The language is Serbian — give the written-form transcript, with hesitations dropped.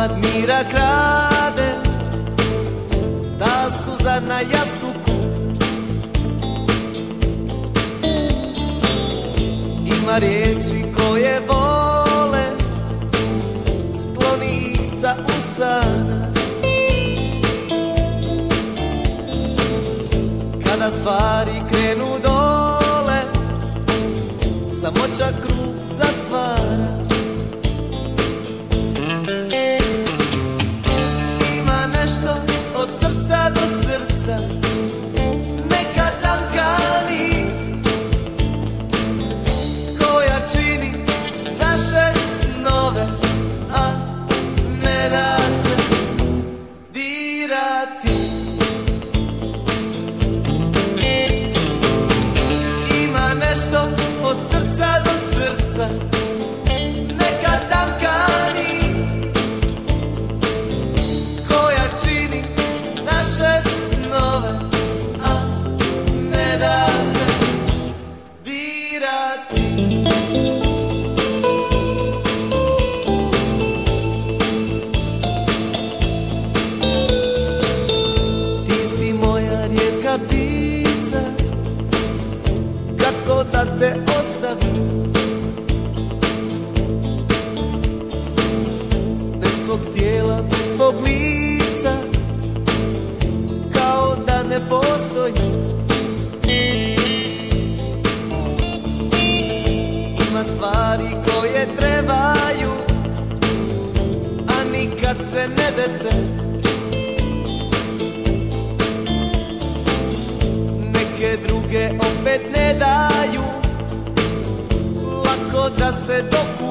komad mira krade, ta suza na jastuku. Ima riječi koje vole, skloni ih sa usana. Kada stvari krenu dole, samoća krug zatvara. Ima nešto od srca do srca, neka tanka nit koja čini naše snove, a ne da se dirati. Ima nešto od srca do srca, neka tanka nit koja čini naše snove, a ne da se dirati. Ti si moja rijetka ptica, kako da te ostavim? Bez tvog tijela, bez tvog lica, kao da ne postoji. Ima stvari koje trebaju, a nikad se ne dese. Neke druge opet ne daju lako da se dokupe.